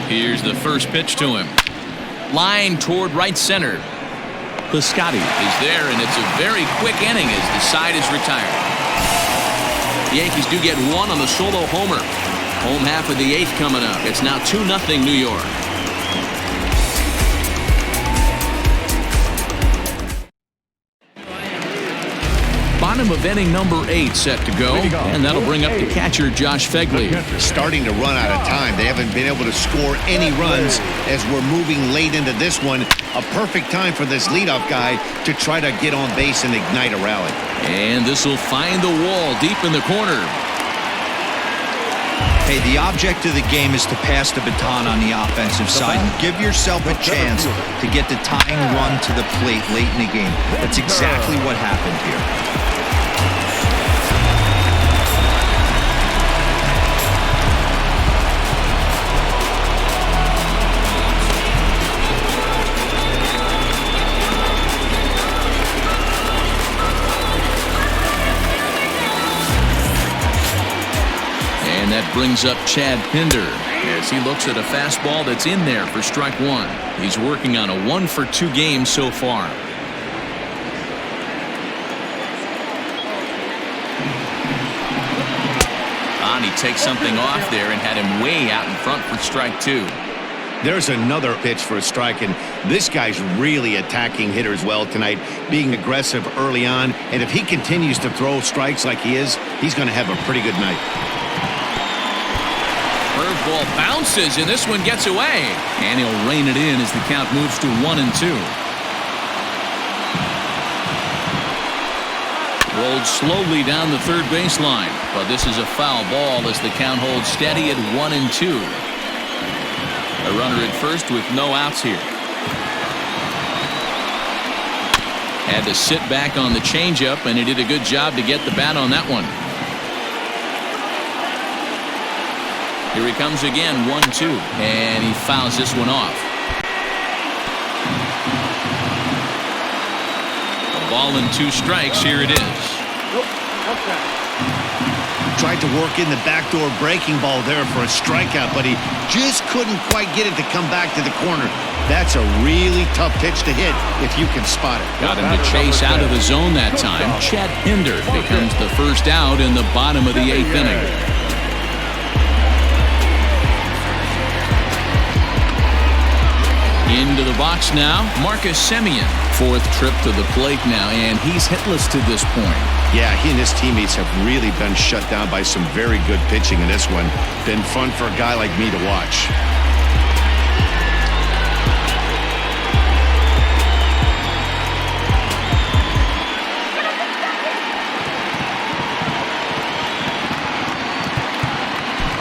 Here's the first pitch to him. Line toward right center. Piscotty is there, and it's a very quick inning as the side is retired. The Yankees do get 1 on the solo homer. Home half of the 8th coming up. It's now 2-0 New York. Bottom of inning number 8 set to go, and that'll bring up the catcher Josh Fegley. Starting to run out of time. They haven't been able to score any runs as we're moving late into this one. A perfect time for this leadoff guy to try to get on base and ignite a rally. And this will find the wall deep in the corner. Hey, the object of the game is to pass the baton on the offensive side and give yourself a chance to get the tying run to the plate late in the game. That's exactly what happened here. And that brings up Chad Pinder as he looks at a fastball that's in there for strike 1. He's working on a 1-for-2 game so far. And he takes something off there and had him way out in front for strike 2. There's another pitch for a strike, and this guy's really attacking hitters well tonight, being aggressive early on. And if he continues to throw strikes like he is, he's going to have a pretty good night. Curveball bounces, and this one gets away. And he'll rein it in as the count moves to 1-2. Rolled slowly down the third baseline, but this is a foul ball as the count holds steady at 1-2. A runner at first with no outs here. Had to sit back on the changeup, and he did a good job to get the bat on that one. Here he comes again, 1-2, and he fouls this one off. A ball and 2 strikes. Here it is. Tried to work in the backdoor breaking ball there for a strikeout, but he just couldn't quite get it to come back to the corner. That's a really tough pitch to hit if you can spot it. Got him to chase out of the zone that time. Chad Pinder becomes the first out in the bottom of the 8th inning. Into the box now, Marcus Semien. Fourth trip to the plate now, and he's hitless to this point. Yeah, he and his teammates have really been shut down by some very good pitching in this one. Been fun for a guy like me to watch.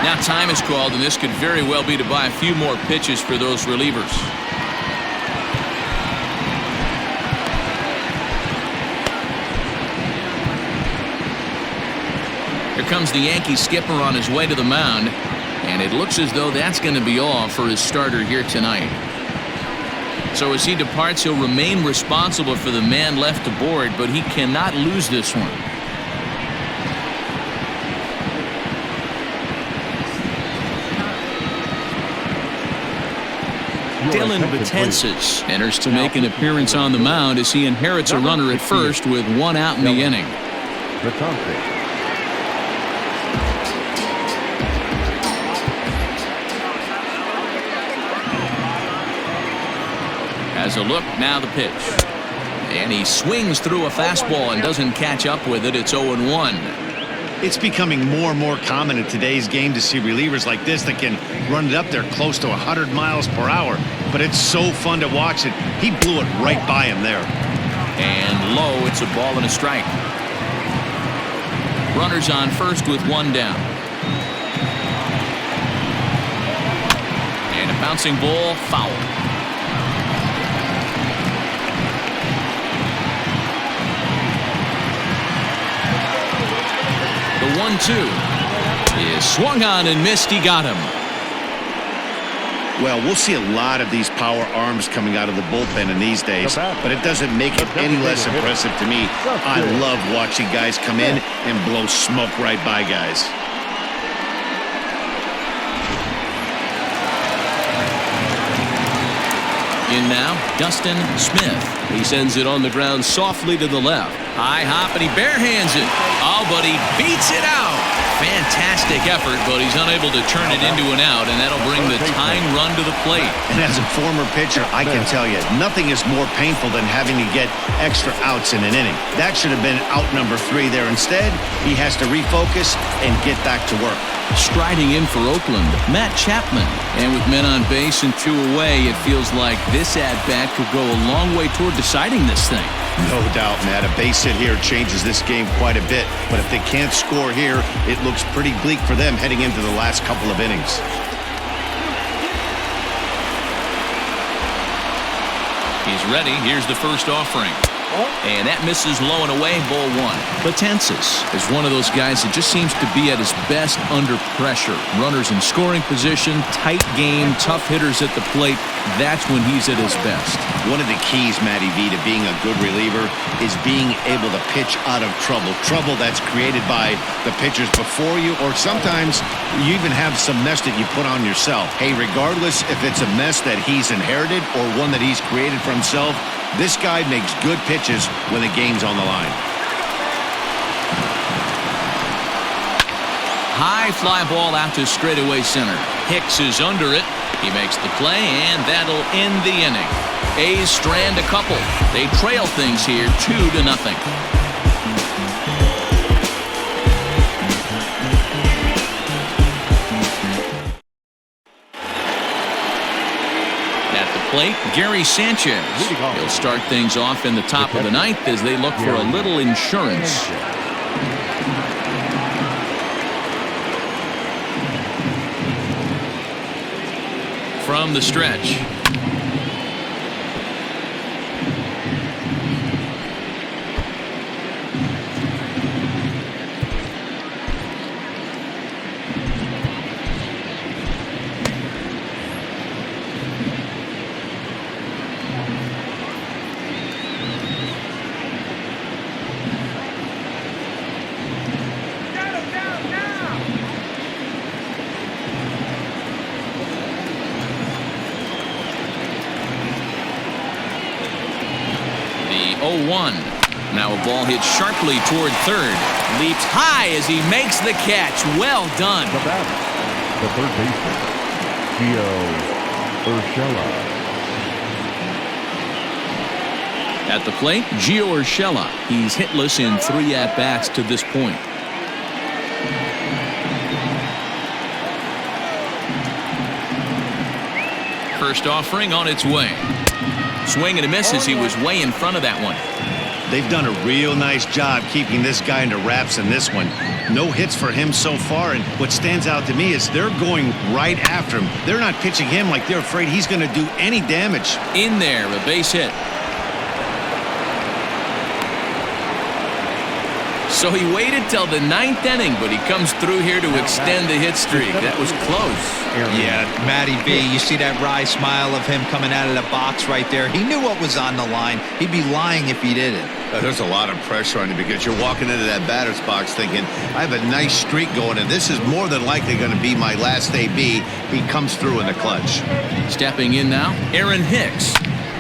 Now time is called, and this could very well be to buy a few more pitches for those relievers. Here comes the Yankee skipper on his way to the mound, and it looks as though that's going to be all for his starter here tonight. So as he departs, he'll remain responsible for the man left to board, but he cannot lose this one. Dylan Betances enters to make an appearance on the mound as he inherits a runner at first with one out in the inning. As a look, now the pitch. And he swings through a fastball and doesn't catch up with it. It's 0-1. It's becoming more and more common in today's game to see relievers like this that can run it up there close to 100 miles per hour. But it's so fun to watch it. He blew it right by him there. And low, it's a ball and a strike. Runners on first with one down. And a bouncing ball, foul. The 1-2 is swung on and missed. He got him. Well, we'll see a lot of these power arms coming out of the bullpen in these days, but it doesn't make it any less impressive to me. I love watching guys come in and blow smoke right by guys. In now, Dustin Smith. He sends it on the ground softly to the left. High hop, and he barehands it. Oh, but he beats it out. Fantastic effort, but he's unable to turn it into an out, and that'll bring the tying run to the plate. And as a former pitcher, I can tell you, nothing is more painful than having to get extra outs in an inning. That should have been out number 3 there. Instead, he has to refocus and get back to work. Striding in for Oakland, Matt Chapman. And with men on base and 2 away, it feels like this at-bat could go a long way toward deciding this thing. No doubt, Matt. A base hit here changes this game quite a bit. But if they can't score here, it looks pretty bleak for them heading into the last couple of innings. He's ready. Here's the first offering. And that misses low and away, ball 1. Betances is one of those guys that just seems to be at his best under pressure. Runners in scoring position, tight game, tough hitters at the plate. That's when he's at his best. One of the keys, Matty V, to being a good reliever is being able to pitch out of trouble. Trouble that's created by the pitchers before you, or sometimes you even have some mess that you put on yourself. Hey, regardless if it's a mess that he's inherited or one that he's created for himself, this guy makes good pitches when the game's on the line. High fly ball out to straightaway center. Hicks is under it. He makes the play, and that'll end the inning. A's strand a couple. They trail things here 2-0. Plate, Gary Sanchez. He'll start things off in the top of the 9th as they look for a little insurance. From the stretch. Now a ball hit sharply toward third. Leaps high as he makes the catch. Well done. The batter, the third baseman, Gio Urshela. At the plate, Gio Urshela. He's hitless in 3 at-bats to this point. First offering on its way. Swing and a miss as he was way in front of that one. They've done a real nice job keeping this guy into wraps in this one. No hits for him so far, and what stands out to me is they're going right after him. They're not pitching him like they're afraid he's going to do any damage. In there, a base hit. So he waited till the 9th inning, but he comes through here to extend the hit streak. That was close. Yeah, Matty B, you see that wry smile of him coming out of the box right there. He knew what was on the line. He'd be lying if he didn't. There's a lot of pressure on you because you're walking into that batter's box thinking, I have a nice streak going, and this is more than likely going to be my last AB. He comes through in the clutch. Stepping in now, Aaron Hicks.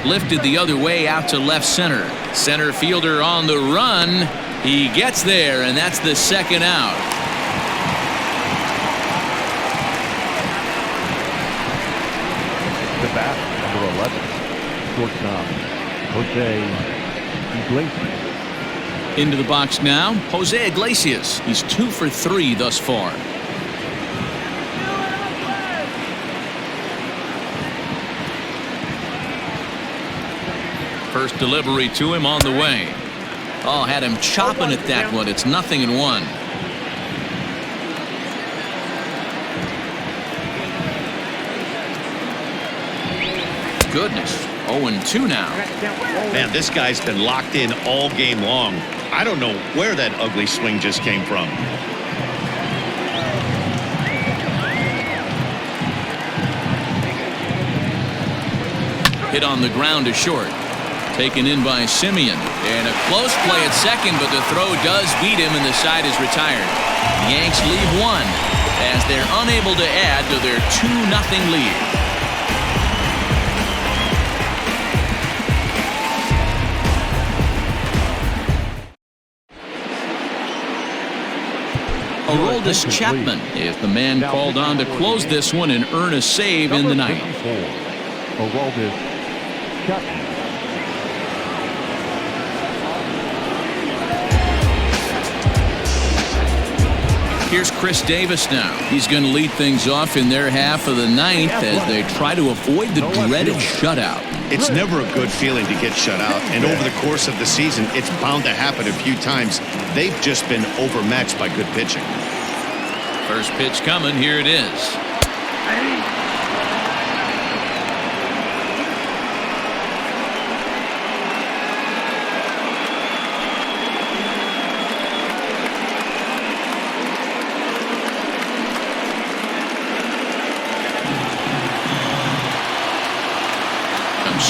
Lifted the other way out to left center. Center fielder on the run. He gets there, and that's the second out. The bat, number 11, shortstop, Jose Iglesias. Into the box now, Jose Iglesias. He's 2 for 3 thus far. First delivery to him on the way. Oh, had him chopping at that one. It's 0-1. Goodness. 0-2 now. Man, this guy's been locked in all game long. I don't know where that ugly swing just came from. Hit on the ground to short. Taken in by Simeon. And a close play at second, but the throw does beat him and the side is retired. The Yanks leave one as they're unable to add to their 2-0 lead. Aroldis Chapman is the man called on to close this one and earn a save in the ninth. Aroldis Chapman. Here's Chris Davis now. He's going to lead things off in their half of the ninth as they try to avoid the dreaded shutout. It's never a good feeling to get shut out, and over the course of the season, it's bound to happen a few times. They've just been overmatched by good pitching. First pitch coming. Here it is.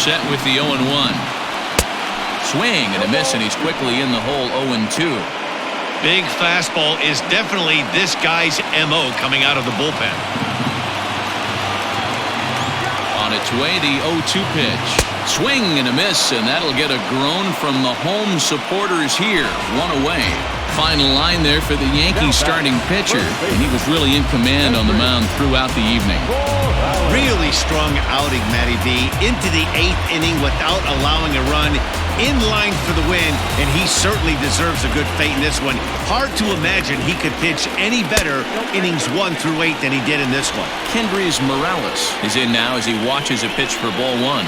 Set with the 0-1. Swing and a miss, and he's quickly in the hole. 0-2. Big fastball is definitely this guy's MO coming out of the bullpen. On its way, the 0-2 pitch. Swing and a miss, and that'll get a groan from the home supporters here. 1 away. Final line there for the Yankees starting pitcher, and he was really in command on the mound throughout the evening. Really strong outing, Matty B. Into the 8th inning without allowing a run, in line for the win, and he certainly deserves a good fate in this one. Hard to imagine he could pitch any better innings 1 through 8 than he did in this one. Kendrys Morales is in now as he watches a pitch for ball 1.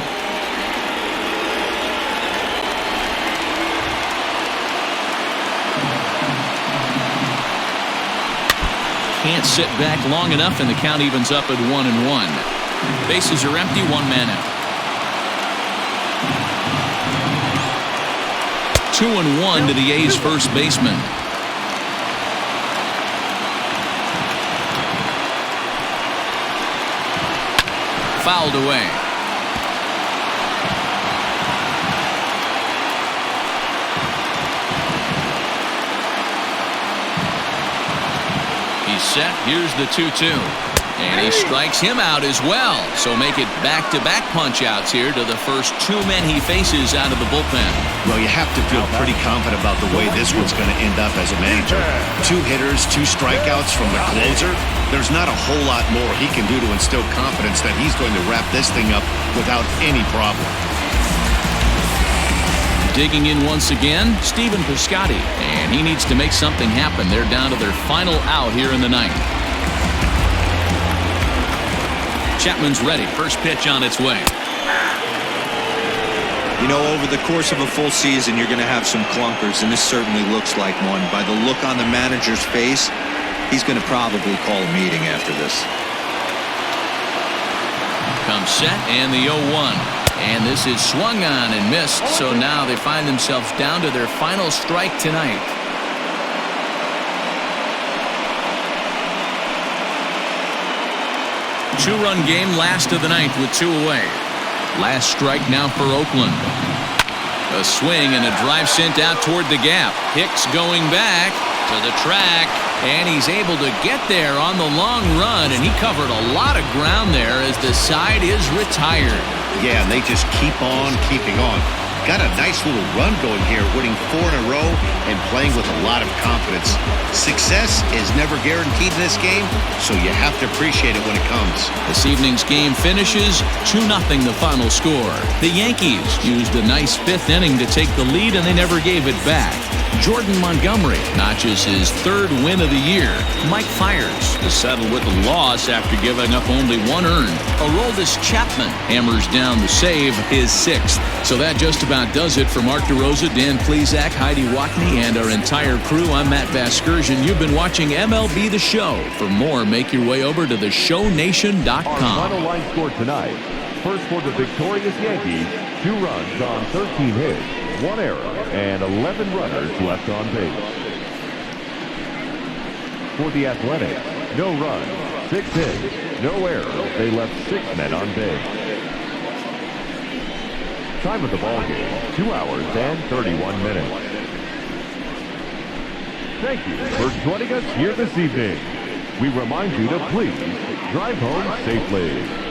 Can't sit back long enough, and the count evens up at 1-1. Bases are empty, 1 man out. 2-1 to the A's first baseman. Fouled away. Set. Here's the 2-2. And he strikes him out as well. So make it back-to-back punch-outs here to the first 2 men he faces out of the bullpen. Well, you have to feel pretty confident about the way this one's going to end up as a manager. 2 hitters, 2 strikeouts from the closer. There's not a whole lot more he can do to instill confidence that he's going to wrap this thing up without any problem. Digging in once again, Stephen Piscotty. And he needs to make something happen. They're down to their final out here in the ninth. Chapman's ready. First pitch on its way. You know, over the course of a full season, you're going to have some clunkers, and this certainly looks like one. By the look on the manager's face, he's going to probably call a meeting after this. Comes set, and the 0-1. And this is swung on and missed, so now they find themselves down to their final strike tonight. Two-run game, last of the ninth with 2 away. Last strike now for Oakland. A swing and a drive sent out toward the gap. Hicks going back to the track, and he's able to get there on the long run, and he covered a lot of ground there as the side is retired. Yeah, and they just keep on keeping on. Got a nice little run going here, winning 4 in a row and playing with a lot of confidence. Success is never guaranteed in this game, so you have to appreciate it when it comes. This evening's game finishes 2-0 the final score. The Yankees used a nice 5th inning to take the lead, and they never gave it back. Jordan Montgomery notches his 3rd win of the year. Mike Fiers is settled with a loss after giving up only 1 earned. Aroldis Chapman hammers down the save, his 6th. So that just about does it for Mark DeRosa, Dan Plesac, Heidi Watney, and our entire crew. I'm Matt Vasgersian. You've been watching MLB The Show. For more, make your way over to theshownation.com. Our final line score tonight. First for the victorious Yankees, 2 runs on 13 hits, 1 error, and 11 runners left on base. For the Athletics, no runs, 6 hits, no errors. They left 6 men on base. Time of the ball game, 2 hours and 31 minutes. Thank you for joining us here this evening. We remind you to please drive home safely.